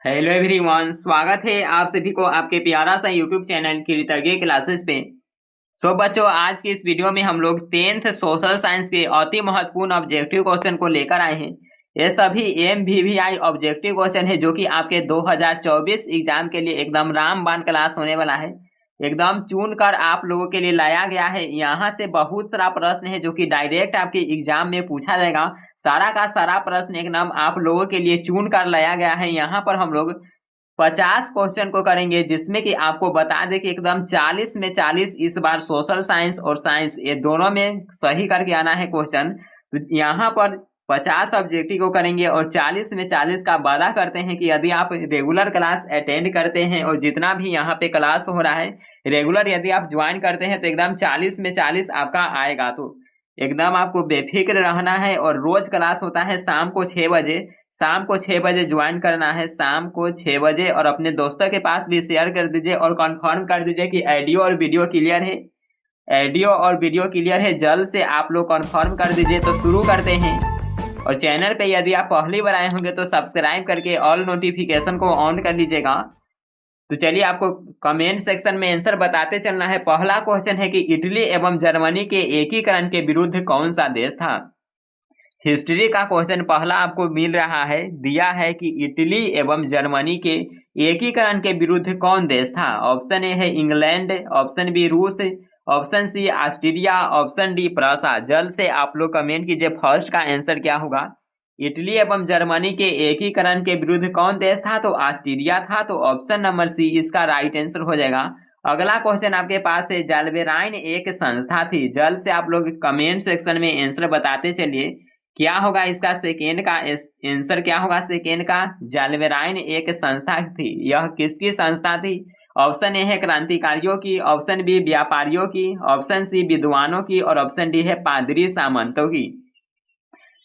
Hello everyone, स्वागत है आप सभी को आपके प्यारा सा यूट्यूब चैनल कृतज्ञ क्लासेस पे। बच्चों, आज की इस वीडियो में हम लोग 10th सोशल साइंस के अति महत्वपूर्ण ऑब्जेक्टिव क्वेश्चन को लेकर आए हैं। ये सभी MVVI ऑब्जेक्टिव क्वेश्चन है जो कि आपके 2024 एग्जाम के लिए एकदम रामबाण क्लास होने वाला है। एकदम चुन कर आप लोगों के लिए लाया गया है। यहाँ से बहुत सारा प्रश्न है जो कि डायरेक्ट आपके एग्जाम में पूछा जाएगा। सारा का सारा प्रश्न एकदम आप लोगों के लिए चुन कर लाया गया है। यहाँ पर हम लोग 50 क्वेश्चन को करेंगे, जिसमें कि आपको बता दें कि एकदम 40 में 40 इस बार सोशल साइंस और साइंस ये दोनों में सही करके आना है क्वेश्चन। तो यहाँ पर 50 ऑब्जेक्टिव को करेंगे और 40 में 40 का वादा करते हैं कि यदि आप रेगुलर क्लास अटेंड करते हैं और जितना भी यहाँ पे क्लास हो रहा है रेगुलर यदि आप ज्वाइन करते हैं तो एकदम 40 में 40 आपका आएगा। तो एकदम आपको बेफिक्र रहना है। और रोज क्लास होता है शाम को 6 बजे। शाम को 6 बजे ज्वाइन करना है, शाम को 6 बजे। और अपने दोस्तों के पास भी शेयर कर दीजिए और कंफर्म कर दीजिए कि ऑडियो और वीडियो क्लियर है। ऑडियो और वीडियो क्लियर है, जल्द से आप लोग कंफर्म कर दीजिए। तो शुरू करते हैं। और चैनल पे यदि आप पहली बार आए होंगे तो सब्सक्राइब करके ऑल नोटिफिकेशन को ऑन कर लीजिएगा। तो चलिए आपको कमेंट सेक्शन में आंसर बताते चलना है। पहला क्वेश्चन है कि इटली एवं जर्मनी के एकीकरण के विरुद्ध कौन सा देश था। हिस्ट्री का क्वेश्चन पहला आपको मिल रहा है, दिया है कि इटली एवं जर्मनी के एकीकरण के विरुद्ध कौन देश था। ऑप्शन ए है इंग्लैंड, ऑप्शन बी रूस, option C Austria, option D Prussia. जल्द से आप लोग कमेंट कीजिए फर्स्ट का आंसर क्या होगा। इटली एवं जर्मनी के एकीकरण के विरुद्ध कौन देश था, तो ऑस्ट्रिया था। तो ऑप्शन नंबर सी इसका राइट आंसर हो जाएगा। अगला क्वेश्चन आपके पास है, जाल्बेराइन एक संस्था थी। जल्द से आप लोग कमेंट सेक्शन में आंसर बताते चलिए क्या होगा इसका सेकेंड का आंसर क्या होगा। सेकेंड का जाल्बेराइन एक संस्था थी, यह किसकी संस्था थी। ऑप्शन ए है क्रांतिकारियों की, ऑप्शन बी व्यापारियों की, ऑप्शन सी विद्वानों की और ऑप्शन डी है पादरी सामंतों की।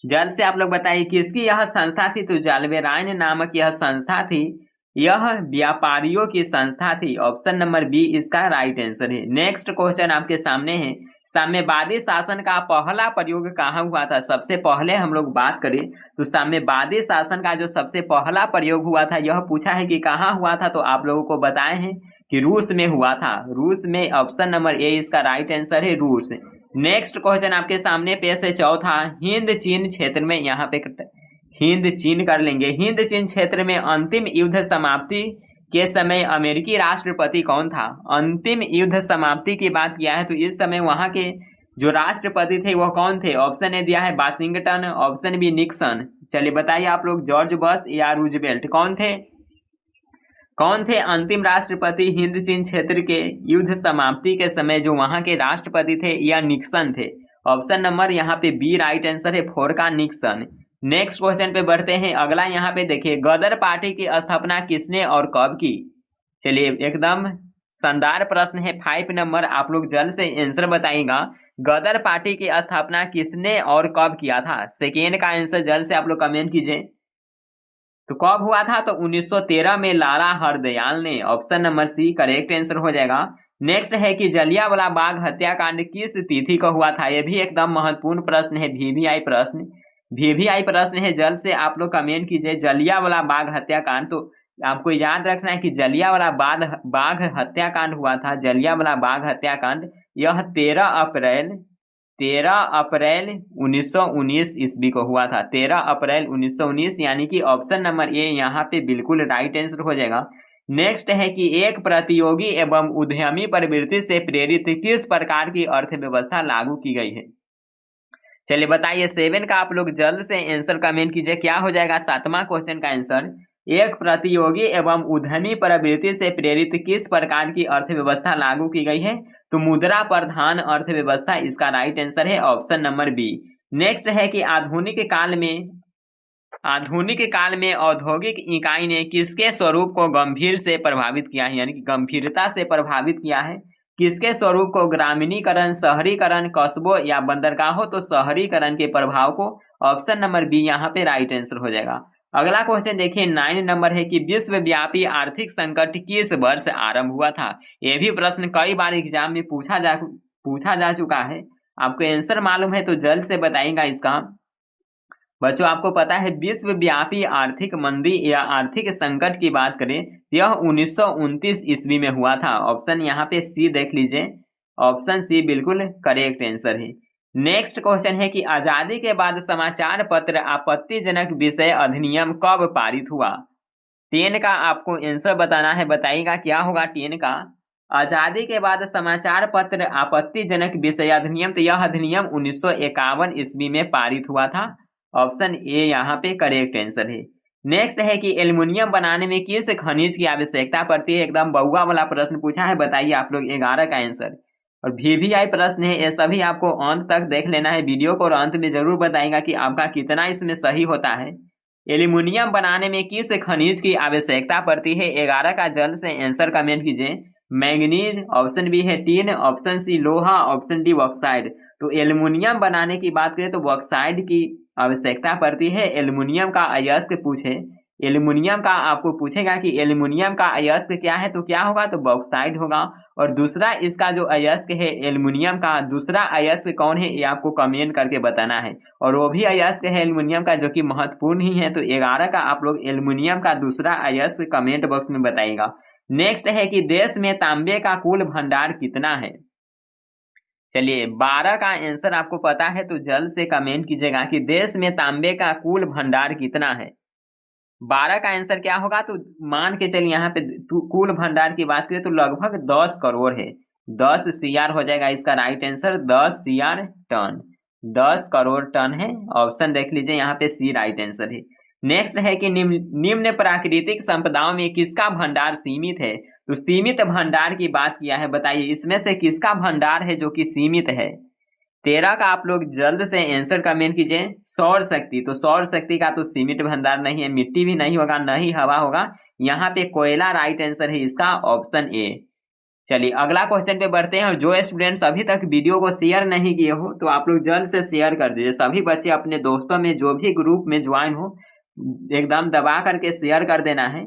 जल्द से आप लोग बताइए किसकी यह संस्था थी। तो जाल्बेराइन नामक यह संस्था थी, यह व्यापारियों की संस्था थी। ऑप्शन नंबर बी इसका राइट आंसर है। नेक्स्ट क्वेश्चन आपके सामने है, साम्यवादी शासन का पहला प्रयोग कहाँ हुआ था। सबसे पहले हम लोग बात करें तो साम्यवादी शासन का जो सबसे पहला प्रयोग हुआ था यह पूछा है कि कहाँ हुआ था। तो आप लोगों को बताए हैं कि रूस में हुआ था। रूस में, ऑप्शन नंबर ए इसका राइट आंसर है, रूस। नेक्स्ट क्वेश्चन आपके सामने पेश है चौथा, हिंद चीन क्षेत्र में, यहाँ पे हिंद चीन कर लेंगे। हिंद चीन क्षेत्र में अंतिम युद्ध समाप्ति के समय अमेरिकी राष्ट्रपति कौन था। अंतिम युद्ध समाप्ति की बात किया है तो इस समय वहां के जो राष्ट्रपति थे वह कौन थे। ऑप्शन ए दिया है वाशिंगटन, ऑप्शन बी निक्सन। चलिए बताइए आप लोग, जॉर्ज बश या रूजवेल्ट, कौन थे अंतिम राष्ट्रपति हिंद चीन क्षेत्र के युद्ध समाप्ति के समय जो वहां के राष्ट्रपति थे, या निक्सन थे। ऑप्शन नंबर यहाँ पे बी राइट आंसर है, 4 का निक्सन। नेक्स्ट क्वेश्चन पे बढ़ते हैं। अगला यहाँ पे देखिए, गदर पार्टी की स्थापना किसने और कब की। चलिए एकदम शानदार प्रश्न है, 5 नंबर। आप लोग जल्द से आंसर बताइएगा, गदर पार्टी की स्थापना किसने और कब किया था। सेकेंड का आंसर जल्द से आप लोग कमेंट कीजिए। तो कब हुआ था, तो 1913 में लाला हरदयाल ने। Option number C correct answer हो जाएगा। नेक्स्ट है कि जलियांवाला बाग हत्याकांड किस तिथि को हुआ था। यह भी एकदम महत्वपूर्ण प्रश्न है, वीवीआई प्रश्न है। जल्द से आप लोग कमेंट कीजिए, जलियांवाला बाग हत्याकांड। तो आपको याद रखना है कि जलियांवाला बाग हत्याकांड हुआ था, जलियांवाला बाग हत्याकांड। यह 13 अप्रैल 1919 ईस्वी को हुआ था। 13 अप्रैल 1919, यानी कि ऑप्शन नंबर ए यहाँ पे बिल्कुल राइट आंसर हो जाएगा। नेक्स्ट है कि एक प्रतियोगी एवं उद्यमी प्रवृत्ति से प्रेरित किस प्रकार की अर्थव्यवस्था लागू की गई है। चलिए बताइए, 7 का आप लोग जल्द से आंसर कमेंट कीजिए, क्या हो जाएगा 7वां क्वेश्चन का आंसर। एक प्रतियोगी एवं उद्यमी प्रवृत्ति से प्रेरित किस प्रकार की अर्थव्यवस्था लागू की गई है। तो मुद्रा प्रधान अर्थव्यवस्था इसका राइट आंसर है, ऑप्शन नंबर बी। नेक्स्ट है कि आधुनिक काल में औद्योगिक इकाई ने किसके स्वरूप को गंभीर से प्रभावित किया है, यानी कि गंभीरता से प्रभावित किया है। किसके स्वरूप को, ग्रामीणीकरण, शहरीकरण, कस्बों या बंदरगाहों। तो शहरीकरण के प्रभाव को। ऑप्शन नंबर बी यहाँ पे राइट आंसर हो जाएगा। अगला क्वेश्चन देखिए, 9 नंबर है कि विश्वव्यापी आर्थिक संकट किस वर्ष आरंभ हुआ था। यह भी प्रश्न कई बार एग्जाम में पूछा जा चुका है। आपको आंसर मालूम है तो जल्द से बताइएगा इसका। बच्चों आपको पता है विश्वव्यापी आर्थिक मंदी या आर्थिक संकट की बात करें, यह 1929 ईस्वी में हुआ था। ऑप्शन यहाँ पे सी देख लीजिए, ऑप्शन सी बिल्कुल करेक्ट आंसर है। नेक्स्ट क्वेश्चन है कि आजादी के बाद समाचार पत्र आपत्तिजनक विषय अधिनियम कब पारित हुआ? 10 का आपको आंसर बताना है, बताइएगा क्या होगा 10 का। आजादी के बाद समाचार पत्र आपत्तिजनक विषय अधिनियम, तो यह अधिनियम 1951 ईस्वी में पारित हुआ था। ऑप्शन ए यहाँ पे करेक्ट आंसर है। नेक्स्ट है कि एल्युमिनियम बनाने में किस खनिज की आवश्यकता पड़ती है? एकदम बउआ वाला प्रश्न पूछा है, बताइए आप लोग 11 का आंसर। और VVI प्रश्न है, ये सभी आपको अंत तक देख लेना है वीडियो को और अंत में जरूर बताएगा कि आपका कितना इसमें सही होता है। एल्युमिनियम बनाने में किस खनिज की आवश्यकता पड़ती है? 11 का जल्द से आंसर कमेंट कीजिए। मैंगनीज, ऑप्शन बी है टिन, ऑप्शन सी लोहा, ऑप्शन डी बॉक्साइड। तो एल्युमिनियम बनाने की बात करें तो बॉक्साइड की आवश्यकता पड़ती है। एल्युमिनियम का अयस्क पूछे, एल्युमिनियम का आपको पूछेगा कि एल्युमिनियम का अयस्क क्या है, तो क्या होगा? तो बॉक्साइड होगा। और दूसरा इसका जो अयस्क है एल्युमिनियम का, दूसरा अयस्क कौन है ये आपको कमेंट करके बताना है। और वो भी अयस्क है एल्युमिनियम का जो कि महत्वपूर्ण ही है। तो 11 का आप लोग एल्युमिनियम का दूसरा अयस्क कमेंट बॉक्स में बताइएगा। नेक्स्ट है कि देश में तांबे का कुल भंडार कितना है? चलिए 12 का आंसर आपको पता है तो जल्द से कमेंट कीजिएगा कि देश में तांबे का कुल भंडार कितना है। 12 का आंसर क्या होगा? तो मान के चलिए यहाँ पे कुल भंडार की बात करें तो लगभग 10 करोड़ है। 10 CR हो जाएगा इसका right answer, 10 CR ton, 10 crore ton है। ऑप्शन देख लीजिए यहाँ पे सी राइट आंसर है। नेक्स्ट है कि निम्न प्राकृतिक संपदाओं में किसका भंडार सीमित है? तो सीमित भंडार की बात किया है, बताइए इसमें से किसका भंडार है जो कि सीमित है? 13 का आप लोग जल्द से आंसर कमेंट कीजिए। सौर शक्ति, तो सौर शक्ति का तो सीमित भंडार नहीं है, मिट्टी भी नहीं होगा, न ही हवा होगा। यहाँ पे कोयला राइट आंसर है इसका, ऑप्शन ए। चलिए अगला क्वेश्चन पे बढ़ते हैं। और जो स्टूडेंट्स अभी तक वीडियो को शेयर नहीं किए हो तो आप लोग जल्द से शेयर कर दीजिए। सभी बच्चे अपने दोस्तों में जो भी ग्रुप में ज्वाइन हो एकदम दबा करके शेयर कर देना है।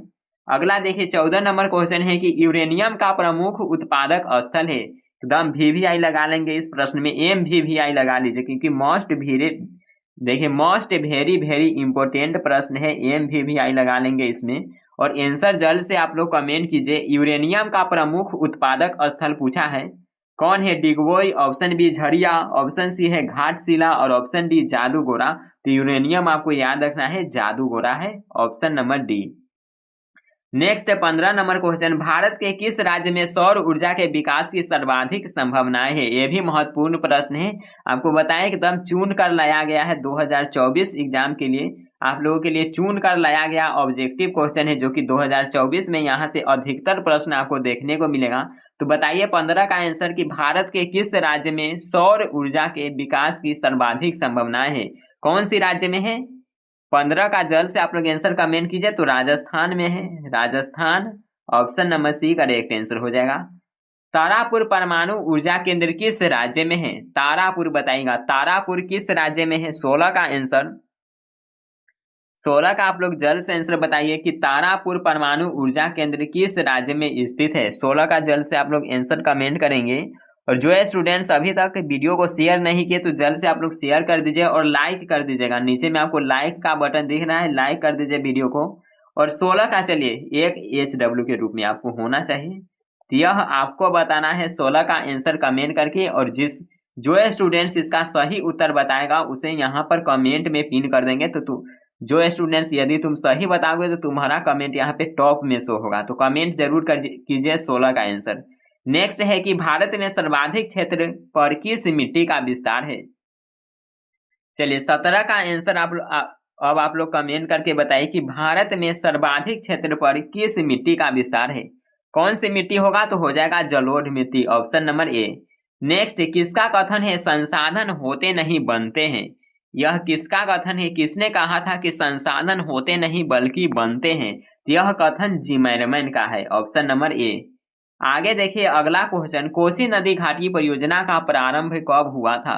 अगला देखिए 14 नंबर क्वेश्चन है कि यूरेनियम का प्रमुख उत्पादक स्थल है। एकदम VVI लगा लेंगे इस प्रश्न में, MVVI लगा लीजिए क्योंकि मोस्ट वेरी वेरी इंपॉर्टेंट प्रश्न है, MVVI लगा लेंगे इसमें। और आंसर जल्द से आप लोग कमेंट कीजिए। यूरेनियम का प्रमुख उत्पादक स्थल पूछा है, कौन है? Digboi, option B Jharia, option C है घाटशिला और ऑप्शन डी जादूगोरा। तो यूरेनियम आपको याद रखना है जादूगोरा है, option number D. Next 15 number question, Bharat के किस राज्य में सौर ऊर्जा के विकास की सर्वाधिक संभावनाएं है? ये भी महत्वपूर्ण प्रश्न है, आपको बताएं एकदम चुन कर लाया गया है 2024 एग्जाम के लिए। आप लोगों के लिए चुन कर लाया गया ऑब्जेक्टिव क्वेश्चन है जो कि 2024 में यहाँ से अधिकतर प्रश्न आपको देखने को मिलेगा। तो बताइए 15 का आंसर कि भारत के किस राज्य में सौर ऊर्जा के विकास की सर्वाधिक संभावनाएं है? कौन सी राज्य में है? 15 का जल्द से आप लोग आंसर कमेंट कीजिए। तो राजस्थान में है, Rajasthan, option number C correct answer हो जाएगा। तारापुर परमाणु ऊर्जा केंद्र किस राज्य में है? तारापुर बताइएगा, तारापुर किस राज्य में है? 16 का आंसर, 16 का आप लोग जल्द से आंसर बताइए कि तारापुर परमाणु ऊर्जा केंद्र किस राज्य में स्थित है। 16 का जल्द से आप लोग आंसर कमेंट करेंगे। और जो स्टूडेंट्स अभी तक वीडियो को शेयर नहीं किए तो जल्द से आप लोग शेयर कर दीजिए और लाइक कर दीजिएगा। नीचे में आपको लाइक का बटन दिख रहा है, लाइक कर दीजिए वीडियो को। और 16 का चलिए एक HW के रूप में आपको होना चाहिए, तो यह आपको बताना है 16 का आंसर कमेंट करके। और जो स्टूडेंट्स इसका सही उत्तर बताएगा उसे यहाँ पर कमेंट में पिन कर देंगे। तो जो स्टूडेंट्स यदि तुम सही बताओगे तो तुम्हारा कमेंट यहाँ पे टॉप में शो होगा। तो कमेंट जरूर कीजिए 16 का आंसर। नेक्स्ट है कि भारत में सर्वाधिक क्षेत्र पर किस मिट्टी का विस्तार है? चलिए 17 का आंसर अब आप लोग कमेंट करके बताइए कि भारत में सर्वाधिक क्षेत्र पर किस मिट्टी का विस्तार है। कौन सी मिट्टी होगा? तो हो जाएगा जलोढ़ मिट्टी, ऑप्शन नंबर ए। नेक्स्ट किसका कथन है संसाधन होते नहीं बनते हैं? यह किसका कथन है? किसने कहा था कि संसाधन होते नहीं बल्कि बनते हैं? यह कथन जिमरमैन का है, ऑप्शन नंबर ए। आगे देखिए अगला क्वेश्चन, कोसी नदी घाटी परियोजना का प्रारंभ कब हुआ था?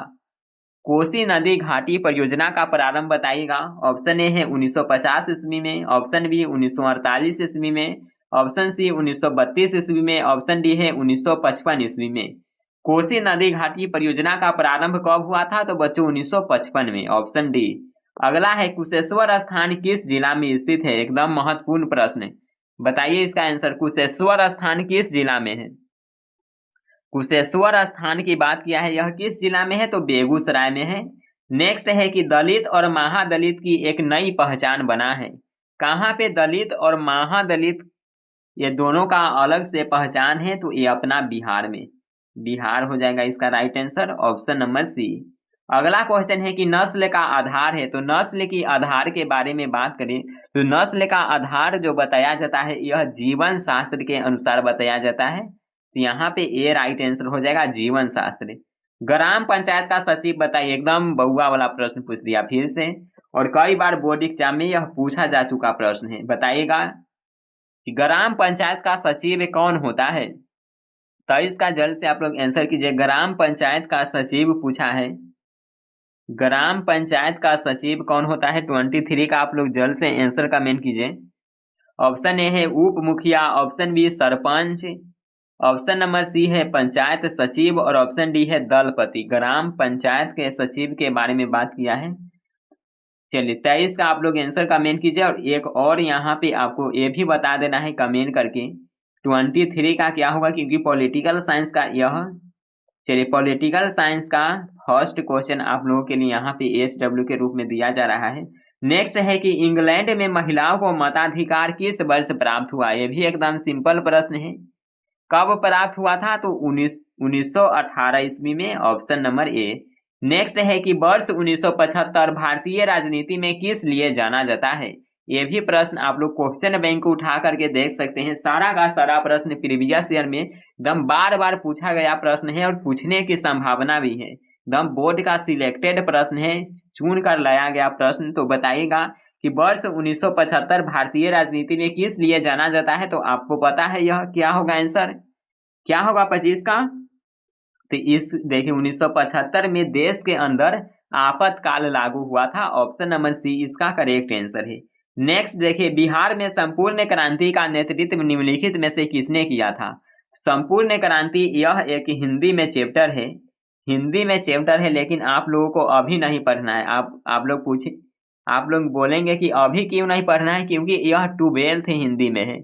कोसी नदी घाटी परियोजना का प्रारंभ बताइएगा। ऑप्शन ए है 1950 ईस्वी में, ऑप्शन बी 1948 ईस्वी में, ऑप्शन सी 1932 ईस्वी में, ऑप्शन डी है 1955 ईस्वी में। कोसी नदी घाटी परियोजना का प्रारंभ कब हुआ था? तो बच्चों 1955 में, ऑप्शन डी। अगला है कुशेश्वर स्थान किस जिला में स्थित है, एकदम महत्वपूर्ण प्रश्न है, बताइए इसका आंसर। कुशेश्वर स्थान किस जिला में है? कुशेश्वर स्थान की बात किया है, यह किस जिला में है? तो बेगूसराय में है। नेक्स्ट है कि दलित और महादलित की एक नई पहचान बना है, कहाँ पे दलित और महादलित ये दोनों का अलग से पहचान है? तो ये अपना बिहार में, बिहार हो जाएगा इसका right answer, option number C. अगला क्वेश्चन है कि नस्ल का आधार है, तो नस्ल की आधार के बारे में बात करें तो नस्ल का आधार जो बताया जाता है यह जीवन शास्त्र के अनुसार बताया जाता है, तो यहाँ पे ए राइट आंसर हो जाएगा जीवन शास्त्र। ग्राम पंचायत का सचिव बताइए, एकदम बउआ वाला प्रश्न पूछ दिया फिर से, और कई बार बोर्ड एग्जाम में यह पूछा जा चुका प्रश्न है, बताइएगा कि ग्राम पंचायत का सचिव कौन होता है? तो इसका जल्द से आप लोग आंसर कीजिए। ग्राम पंचायत का सचिव पूछा है, ग्राम पंचायत का सचिव कौन होता है? 23 का आप लोग जल्द से आंसर कमेंट कीजिए। ऑप्शन ए है उप मुखिया, option B sarpanch, option number C है पंचायत सचिव, और ऑप्शन डी है दलपति। ग्राम पंचायत के सचिव के बारे में बात किया है। चलिए 23 का आप लोग आंसर कमेंट कीजिए, और एक और यहाँ पे आपको ये भी बता देना है कमेंट करके 23 का क्या होगा, क्योंकि पॉलिटिकल साइंस का यह, चलिए पॉलिटिकल साइंस का फर्स्ट क्वेश्चन आप लोगों के लिए यहाँ पे SW के रूप में दिया जा रहा है। नेक्स्ट है कि इंग्लैंड में महिलाओं को मताधिकार किस वर्ष प्राप्त हुआ? ये भी एकदम सिंपल प्रश्न है, कब प्राप्त हुआ था? तो 1918 ईस्वी में, ऑप्शन नंबर ए। नेक्स्ट है कि वर्ष 1975 भारतीय राजनीति में किस लिए जाना जाता है? ये भी प्रश्न आप लोग क्वेश्चन बैंक को उठा करके देख सकते हैं, सारा का सारा प्रश्न प्रीवियस ईयर में एकदम बार बार पूछा गया प्रश्न है, और पूछने की संभावना भी है, एकदम बोर्ड का सिलेक्टेड प्रश्न है, चुन कर लाया गया प्रश्न। तो बताइएगा कि वर्ष 1975 भारतीय राजनीति में किस लिए जाना जाता है? तो आपको पता है यह क्या होगा आंसर, क्या होगा 25 का? तो इस देखिए 1975 में देश के अंदर आपातकाल लागू हुआ था, ऑप्शन नंबर सी इसका करेक्ट आंसर है। नेक्स्ट देखिए बिहार में संपूर्ण क्रांति का नेतृत्व निम्नलिखित में से किसने किया था? संपूर्ण क्रांति यह एक हिंदी में चैप्टर है, हिंदी में चैप्टर है, लेकिन आप लोगों को अभी नहीं पढ़ना है। आप लोग पूछे, आप लोग बोलेंगे कि अभी क्यों नहीं पढ़ना है, क्योंकि यह 12th हिंदी में है,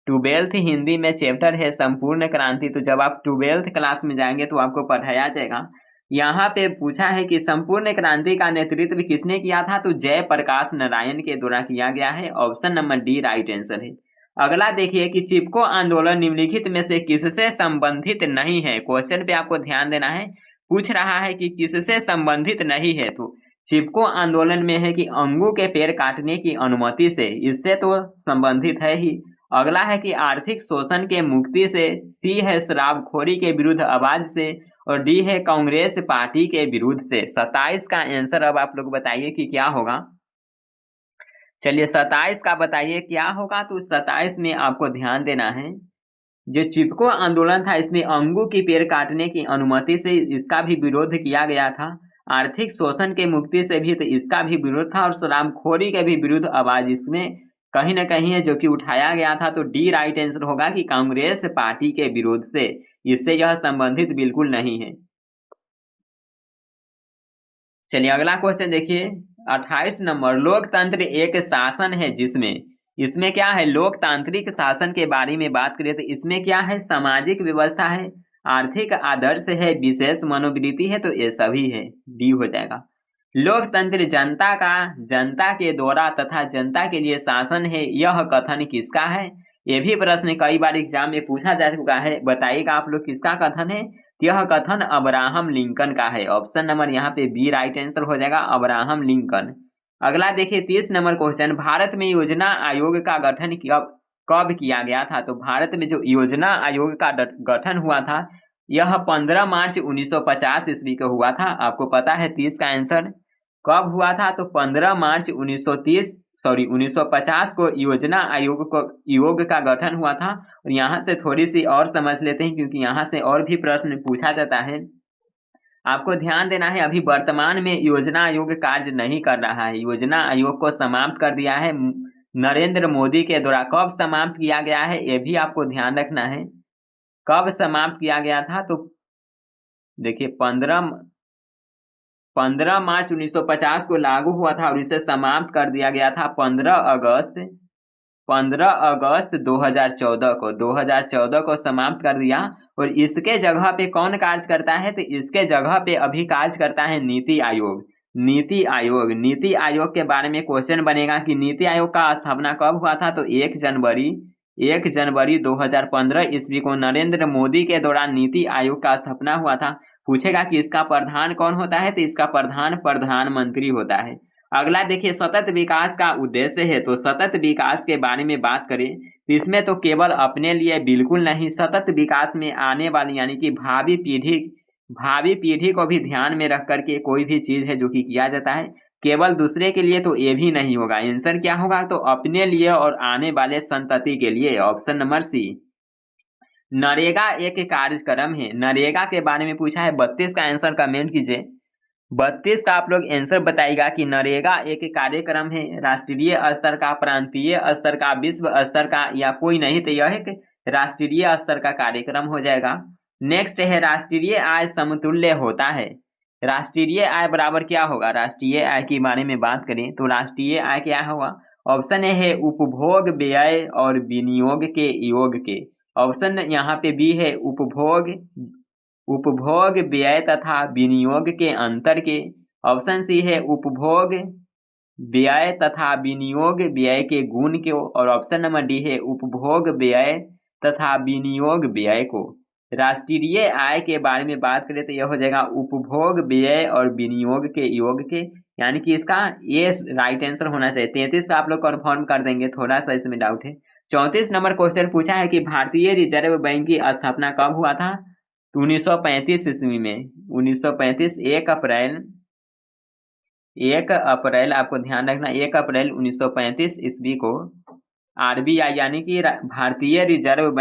12th हिंदी में चैप्टर है संपूर्ण क्रांति। तो जब आप 12th क्लास में जाएंगे तो आपको पढ़ाया जाएगा। यहाँ पे पूछा है कि संपूर्ण क्रांति का नेतृत्व किसने किया था? तो जयप्रकाश नारायण के द्वारा किया गया है, option number D right answer है। अगला देखिए कि चिपको आंदोलन निम्नलिखित में से किससे संबंधित नहीं है? क्वेश्चन पे आपको ध्यान देना है, पूछ रहा है कि किससे संबंधित नहीं है। तो चिपको आंदोलन में है कि अंगू के पेड़ काटने की अनुमति से, इससे तो संबंधित है ही। अगला है कि आर्थिक शोषण के मुक्ति से, सी है शराबखोरी के विरुद्ध आवाज से, और डी है कांग्रेस पार्टी के विरुद्ध से। 27 का आंसर अब आप लोग बताइए कि क्या होगा। चलिए 27 का बताइए क्या होगा। तो 27 में आपको ध्यान देना है, जो चिपको आंदोलन था इसमें अंगू की पेड़ काटने की अनुमति से इसका भी विरोध किया गया था, आर्थिक शोषण के मुक्ति से भी तो इसका भी विरोध था, और शराबखोरी के भी विरुद्ध आवाज इसमें कहीं ना कहीं है जो कि उठाया गया था। तो डी राइट आंसर होगा कि कांग्रेस पार्टी के विरोध से, इससे यह संबंधित बिल्कुल नहीं है। चलिए अगला क्वेश्चन देखिए 28 नंबर, लोकतंत्र एक शासन है जिसमें, इसमें क्या है? लोकतांत्रिक शासन के बारे में बात करें तो इसमें क्या है? सामाजिक व्यवस्था है, आर्थिक आदर्श है, विशेष मनोवृत्ति है, तो ये सभी है, डी हो जाएगा। लोकतंत्र जनता का, जनता के द्वारा तथा जनता के लिए शासन है, यह कथन किसका है? ये भी प्रश्न कई बार एग्जाम में पूछा जा चुका है, बताइएगा आप लोग किसका कथन है? यह कथन अब्राहम लिंकन का है, ऑप्शन नंबर यहाँ पे बी राइट आंसर हो जाएगा, अब्राहम लिंकन। अगला देखिए 30 नंबर क्वेश्चन, भारत में योजना आयोग का गठन कब किया गया था? तो भारत में जो योजना आयोग का गठन हुआ था यह 15 मार्च 1950 ईस्वी को हुआ था। आपको पता है 30 का आंसर कब हुआ था? तो 15 मार्च 1950 को योजना आयोग का गठन हुआ था। और यहाँ से थोड़ी सी और समझ लेते हैं, क्योंकि यहाँ से और भी प्रश्न पूछा जाता है। आपको ध्यान देना है, अभी वर्तमान में योजना आयोग कार्य नहीं कर रहा है, योजना आयोग को समाप्त कर दिया है नरेंद्र मोदी के द्वारा। कब समाप्त किया गया है ये भी आपको ध्यान रखना है, कब समाप्त किया गया था? तो देखिए 15 मार्च 1950 को लागू हुआ था और इसे समाप्त कर दिया गया था 15 अगस्त 2014 को समाप्त कर दिया। और इसके जगह पे कौन कार्य करता है? तो इसके जगह पे अभी कार्य करता है नीति आयोग। नीति आयोग के बारे में क्वेश्चन बनेगा कि नीति आयोग का स्थापना कब हुआ था? तो 1 जनवरी 2015 ईस्वी को नरेंद्र मोदी के दौरान नीति आयोग का स्थापना हुआ था। पूछेगा कि इसका प्रधान कौन होता है? तो इसका प्रधान प्रधानमंत्री होता है। अगला देखिए, सतत विकास का उद्देश्य है। तो सतत विकास के बारे में बात करें तो इसमें तो केवल अपने लिए बिल्कुल नहीं, सतत विकास में आने वाली यानी कि भावी पीढ़ी को भी ध्यान में रख करके कोई भी चीज है जो कि किया जाता है। केवल दूसरे के लिए तो ये भी नहीं होगा। आंसर क्या होगा? तो अपने लिए और आने वाले संतति के लिए। ऑप्शन नंबर सी। नरेगा एक कार्यक्रम है। नरेगा के बारे में पूछा है। 32 का आंसर कमेंट कीजिए। 32 का आप लोग आंसर बताइएगा कि नरेगा एक कार्यक्रम है, राष्ट्रीय स्तर का, प्रांतीय स्तर का, विश्व स्तर का, या कोई नहीं तो यह एक राष्ट्रीय स्तर का कार्यक्रम हो जाएगा। नेक्स्ट है राष्ट्रीय आय समतुल्य होता है। राष्ट्रीय आय बराबर क्या होगा? राष्ट्रीय आय के बारे में बात करें तो राष्ट्रीय आय क्या होगा? ऑप्शन ए है उपभोग, व्यय और विनियोग के योग के। ऑप्शन यहाँ पे बी है उपभोग व्यय तथा विनियोग के अंतर के। ऑप्शन सी है उपभोग व्यय तथा विनियोग व्यय के गुण के। और ऑप्शन नंबर डी है उपभोग व्यय तथा विनियोग व्यय को। राष्ट्रीय आय के बारे में बात करें तो यह हो जाएगा उपभोग व्यय और विनियोग के योग के, यानी कि इसका ये राइट आंसर होना चाहिए। 33 का आप लोग कन्फर्म कर देंगे, थोड़ा सा इसमें डाउट है। 34 नंबर क्वेश्चन पूछा है कि भारतीय रिजर्व बैंक की स्थापना कब हुआ था? 1935 ईस्वी में। 1935 1 अप्रैल आपको ध्यान रखना, 1 अप्रैल 1935 ईस्वी को आरबीआई यानी कि भारतीय रिजर्व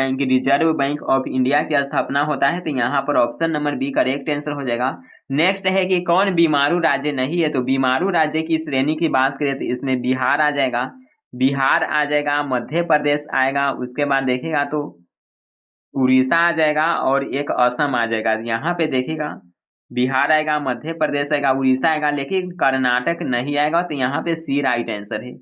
बैंक ऑफ इंडिया की स्थापना होता है। तो यहाँ पर option number B correct answer हो जाएगा। नेक्स्ट है कि कौन बीमारू राज्य नहीं है? तो बीमारू राज्य की श्रेणी की बात करें तो इसमें बिहार आ जाएगा, मध्य प्रदेश आएगा, उसके बाद देखेगा तो उड़ीसा आ जाएगा और एक असम आ जाएगा। यहाँ पे देखिएगा बिहार आएगा, मध्य प्रदेश आएगा, उड़ीसा आएगा, लेकिन कर्नाटक नहीं आएगा। तो यहाँ पे सी राइट आंसर है।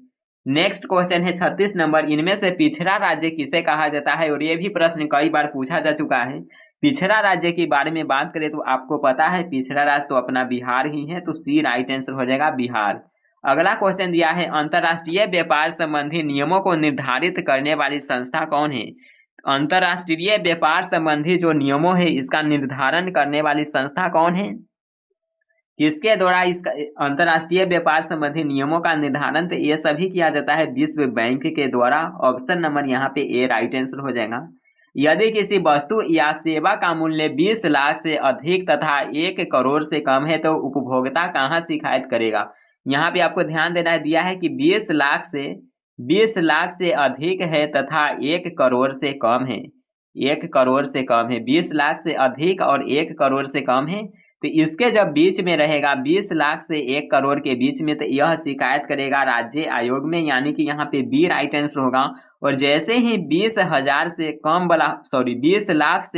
नेक्स्ट क्वेश्चन है 36 नंबर, इनमें से पिछड़ा राज्य किसे कहा जाता है? और ये भी प्रश्न कई बार पूछा जा चुका है। पिछड़ा राज्य के बारे में बात करें तो आपको पता है पिछड़ा राज्य तो अपना बिहार ही है। तो सी राइट आंसर हो जाएगा बिहार। अगला क्वेश्चन दिया है अंतरराष्ट्रीय व्यापार संबंधी नियमों को निर्धारित करने वाली संस्था कौन है? अंतरराष्ट्रीय व्यापार संबंधी जो नियमों है इसका निर्धारण करने वाली संस्था कौन है? किसके द्वारा इसका अंतरराष्ट्रीय व्यापार संबंधी नियमों का निर्धारण तो ये सभी किया जाता है विश्व बैंक के द्वारा। ऑप्शन नंबर यहाँ पे ए राइट आंसर हो जाएगा। यदि किसी वस्तु या सेवा का मूल्य 20 लाख से अधिक तथा 1 करोड़ से कम है तो उपभोक्ता कहाँ शिकायत करेगा? यहाँ पे आपको ध्यान देना दिया है कि 20 लाख से अधिक है तथा 1 करोड़ से कम है। 1 करोड़ से कम है, 20 लाख से अधिक और 1 करोड़ से कम है। तो इसके जब बीच में रहेगा 20 लाख से 1 करोड़ के बीच में, तो यह शिकायत करेगा राज्य आयोग में, यानी कि यहाँ पे बी राइट आंसर होगा। और जैसे ही 20 लाख से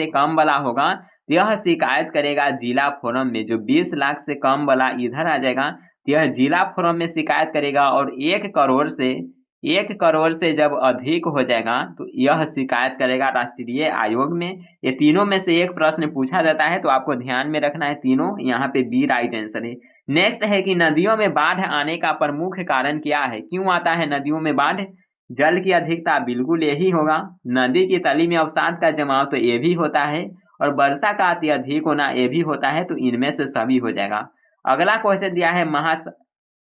कम वाला होगा यह शिकायत करेगा जिला फोरम में। जो 20 लाख से कम वाला इधर आ जाएगा यह जिला फोरम में शिकायत करेगा। और 1 करोड़ से जब अधिक हो जाएगा तो यह शिकायत करेगा राष्ट्रीय आयोग में। ये तीनों में से एक प्रश्न पूछा जाता है तो आपको ध्यान में रखना है तीनों। यहाँ पे बी राइट आंसर है। नेक्स्ट है कि नदियों में बाढ़ आने का प्रमुख कारण क्या है? क्यों आता है नदियों में बाढ़? जल की अधिकता, बिल्कुल यही होगा। नदी की तली में अवसाद का जमाव, तो ये भी होता है। और वर्षा का अत्यधिक होना, ये भी होता है। तो इनमें से सभी हो जाएगा। अगला क्वेश्चन दिया है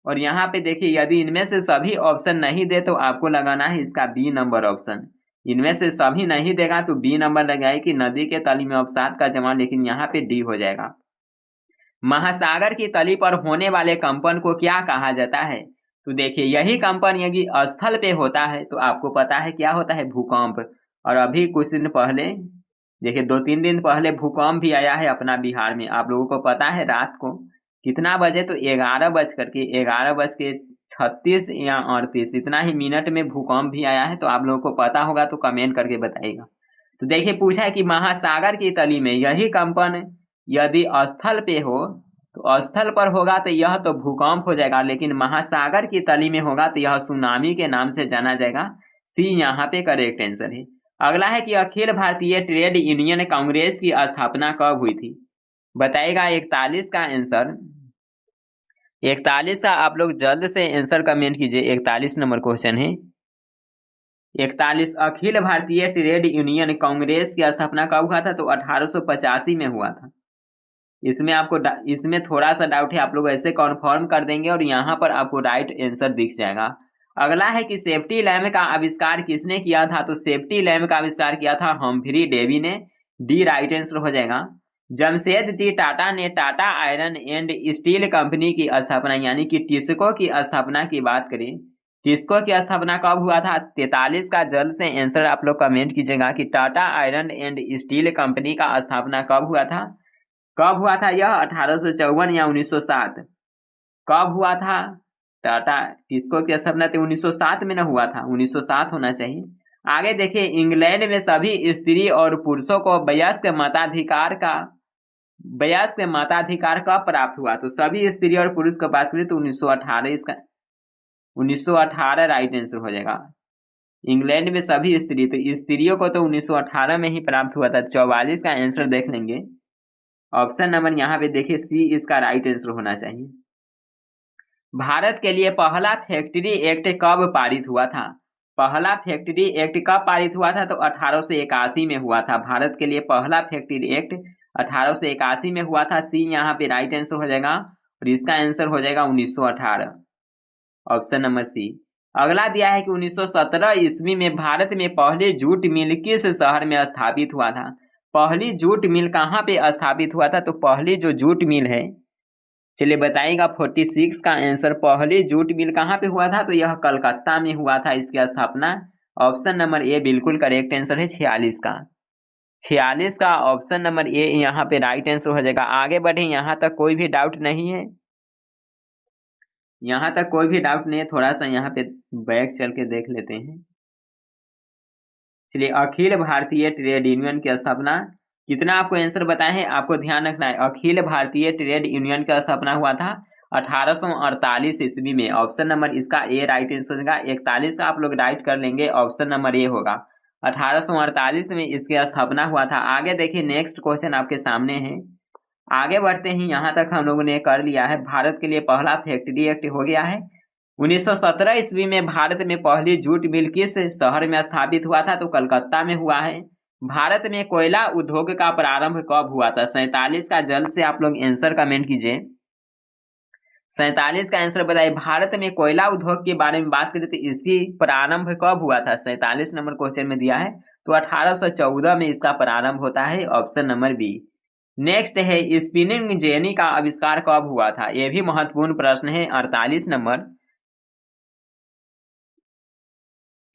और यहाँ पे देखिए यदि इनमें से सभी ऑप्शन नहीं दे तो आपको लगाना है इसका बी नंबर ऑप्शन। इनमें से सभी नहीं देगा तो बी नंबर लगाए कि नदी के तली में अवसाद का जमाव, लेकिन यहाँ पे डी हो जाएगा। महासागर की तली पर होने वाले कंपन को क्या कहा जाता है? तो देखिए यही कंपन यदि स्थल पे होता है तो आपको पता है क्या होता है? भूकंप। और अभी कुछ दिन पहले देखिए 2-3 दिन पहले भूकंप भी आया है अपना बिहार में। आप लोगों को पता है रात को कितना बजे? तो 11:36 या 38 इतना ही मिनट में भूकंप भी आया है। तो आप लोगों को पता होगा तो कमेंट करके बताइएगा। तो देखिए पूछा है कि महासागर की तली में यही कंपन यदि स्थल पे हो तो स्थल पर होगा तो यह तो भूकंप हो जाएगा, लेकिन महासागर की तली में होगा तो यह सुनामी के नाम से जाना जाएगा। सी यहाँ पे करेक्ट आंसर है। अगला है कि अखिल भारतीय ट्रेड यूनियन कांग्रेस की स्थापना कब हुई थी? बताइएगा 41 का आंसर। 41 का आप लोग जल्द से आंसर कमेंट कीजिए। 41 नंबर क्वेश्चन है। 41 अखिल भारतीय ट्रेड यूनियन कांग्रेस की स्थापना कब हुआ था? तो 1885 में हुआ था। इसमें थोड़ा सा डाउट है, आप लोग ऐसे कन्फर्म कर देंगे और यहाँ पर आपको राइट आंसर दिख जाएगा। अगला है कि सेफ्टी लैम्प का आविष्कार किसने किया था? तो सेफ्टी लैम्प का आविष्कार किया था हम्फ्री डेवी ने। डी राइट आंसर हो जाएगा। जमशेद जी टाटा ने Tata iron and steel company की स्थापना यानी कि टिस्को की स्थापना की बात करें, टिस्को की स्थापना कब हुआ था? 43 का जल्द से आंसर आप लोग कमेंट कीजिएगा कि Tata iron and steel company का स्थापना कब हुआ था? कब हुआ था यह? 1854 या 1907? कब हुआ था? टाटा टिस्को की स्थापना तो 1907 में न हुआ था, 1907 होना चाहिए। आगे देखिए, इंग्लैंड में सभी स्त्री और पुरुषों को वयस्क मताधिकार कब प्राप्त हुआ? तो सभी स्त्री और पुरुष को बात करें तो 1918, इसका 1918 राइट आंसर हो जाएगा। इंग्लैंड में सभी स्त्री, तो स्त्रियों को तो 1918 में ही प्राप्त हुआ था। 44 का आंसर देख लेंगे। ऑप्शन नंबर यहाँ पे देखिए सी इसका राइट आंसर होना चाहिए। भारत के लिए पहला फैक्ट्री एक्ट कब पारित हुआ था? पहला फैक्ट्री एक्ट कब पारित हुआ था? तो 1881 में हुआ था। भारत के लिए पहला फैक्ट्री एक्ट 1881 में हुआ था। सी यहाँ पे राइट आंसर हो जाएगा और इसका आंसर हो जाएगा 1918, ऑप्शन नंबर सी। अगला दिया है कि 1917 ईस्वी में भारत में पहले जूट मिल किस शहर में स्थापित हुआ था? पहली जूट मिल कहाँ पे स्थापित हुआ था? तो पहली जो जूट मिल है, चलिए बताइएगा 46 का आंसर। पहली जूट मिल कहाँ पे हुआ था? तो यह कलकत्ता में हुआ था इसकी स्थापना। ऑप्शन नंबर ए बिल्कुल करेक्ट आंसर है 46 का। 46 का ऑप्शन नंबर ए यहाँ पे राइट आंसर हो जाएगा। आगे बढ़े, यहाँ तक कोई भी डाउट नहीं है? यहाँ तक कोई भी डाउट नहीं है? थोड़ा सा यहाँ पे बैक चल के देख लेते हैं। चलिए, अखिल भारतीय ट्रेड यूनियन की स्थापना, कितना आपको आंसर बताए हैं आपको ध्यान रखना है। अखिल भारतीय ट्रेड यूनियन का स्थापना हुआ था 1848 ईस्वी में। ऑप्शन नंबर इसका ए राइट आंसर होगा। 41 का आप लोग राइट कर लेंगे, ऑप्शन नंबर ए होगा। 1848 में इसकी स्थापना हुआ था। आगे देखिए, नेक्स्ट क्वेश्चन आपके सामने है। आगे बढ़ते हैं, यहाँ तक हम लोगों ने कर लिया है। भारत के लिए पहला फैक्ट्री एक्ट हो गया है। 1917 ईस्वी में भारत में पहली जूट मिल किस शहर में स्थापित हुआ था? तो कलकत्ता में हुआ है। भारत में कोयला उद्योग का प्रारंभ कब हुआ था? 47 का जल्द से आप लोग आंसर कमेंट कीजिए। 47 का आंसर बताइए। भारत में कोयला उद्योग के बारे में बात करें तो इसकी प्रारंभ कब हुआ था? 47 नंबर क्वेश्चन में दिया है, तो 1814 में इसका प्रारंभ होता है, ऑप्शन नंबर बी। नेक्स्ट है, स्पिनिंग जेनी का आविष्कार कब हुआ था? यह भी महत्वपूर्ण प्रश्न है। 48 नंबर,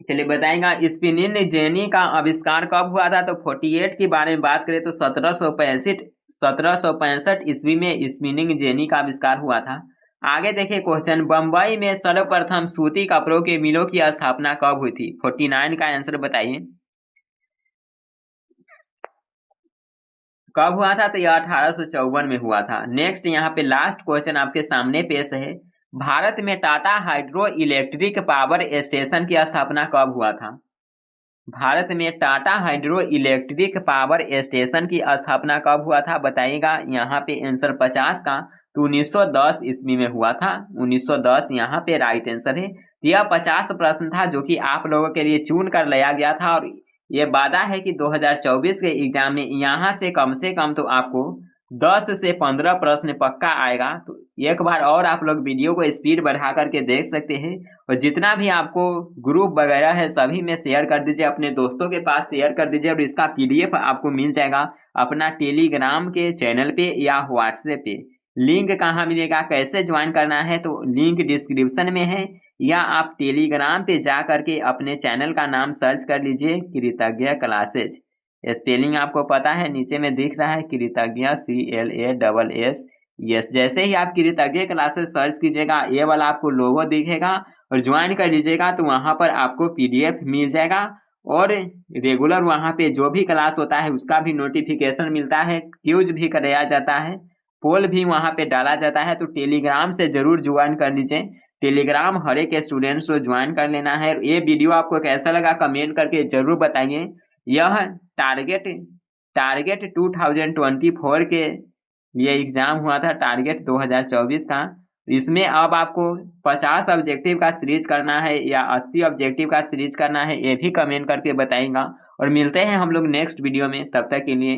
चलिए बताएगा स्पिनिंग जेनी का आविष्कार कब हुआ था? तो 48 के बारे में बात करें तो 1765 ईस्वी में स्पिनिंग जेनी का आविष्कार हुआ था। आगे देखिए क्वेश्चन, बंबई में सर्वप्रथम सूती कपड़ों के मिलों की स्थापना कब हुई थी? 49 का आंसर बताइए, कब हुआ था? तो यह 1854 में हुआ था। नेक्स्ट यहाँ पे लास्ट क्वेश्चन आपके सामने पेश है। भारत में Tata hydro electric power station की स्थापना कब हुआ था? भारत में Tata hydro electric power station की स्थापना कब हुआ था? बताइएगा। यहाँ पे आंसर 50 का, तो 1910 ईस्वी में हुआ था। 1910 यहाँ पे राइट आंसर है। यह 50 प्रश्न था जो कि आप लोगों के लिए चुन कर लाया गया था और ये वादा है कि 2024 के एग्जाम में यहाँ से कम तो आपको 10 से 15 प्रश्न पक्का आएगा। तो एक बार और आप लोग वीडियो को स्पीड बढ़ा करके देख सकते हैं और जितना भी आपको ग्रुप वगैरह है सभी में शेयर कर दीजिए, अपने दोस्तों के पास शेयर कर दीजिए और इसका PDF आपको मिल जाएगा अपना टेलीग्राम के चैनल पे या व्हाट्सएप पे। लिंक कहाँ मिलेगा, कैसे ज्वाइन करना है, तो लिंक डिस्क्रिप्शन में है या आप टेलीग्राम पे जा करके अपने चैनल का नाम सर्च कर लीजिए कृतज्ञ क्लासेज। स्पेलिंग आपको पता है, नीचे में दिख रहा है कृतज्ञ CLASS। जैसे ही आप कृतज्ञ क्लासेस सर्च कीजिएगा ये वाला आपको लोगो दिखेगा और ज्वाइन कर लीजिएगा तो वहाँ पर आपको PDF मिल जाएगा और रेगुलर वहाँ पे जो भी क्लास होता है उसका भी नोटिफिकेशन मिलता है, क्यूज भी कराया जाता है। पोल भी वहां पे डाला जाता है, तो टेलीग्राम से जरूर ज्वाइन कर लीजिए। टेलीग्राम हर एक स्टूडेंट्स को ज्वाइन कर लेना है। ये वीडियो आपको कैसा लगा कमेंट करके जरूर बताइए। यह टारगेट 2024 के ये एग्जाम हुआ था, टारगेट 2024 का। इसमें अब आपको 50 ऑब्जेक्टिव का सीरीज करना है या 80 ऑब्जेक्टिव का सीरीज करना है, ये भी कमेंट करके बताइएगा। और मिलते हैं हम लोग नेक्स्ट वीडियो में, तब तक के लिए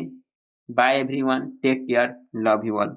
bye everyone, take care, love you all.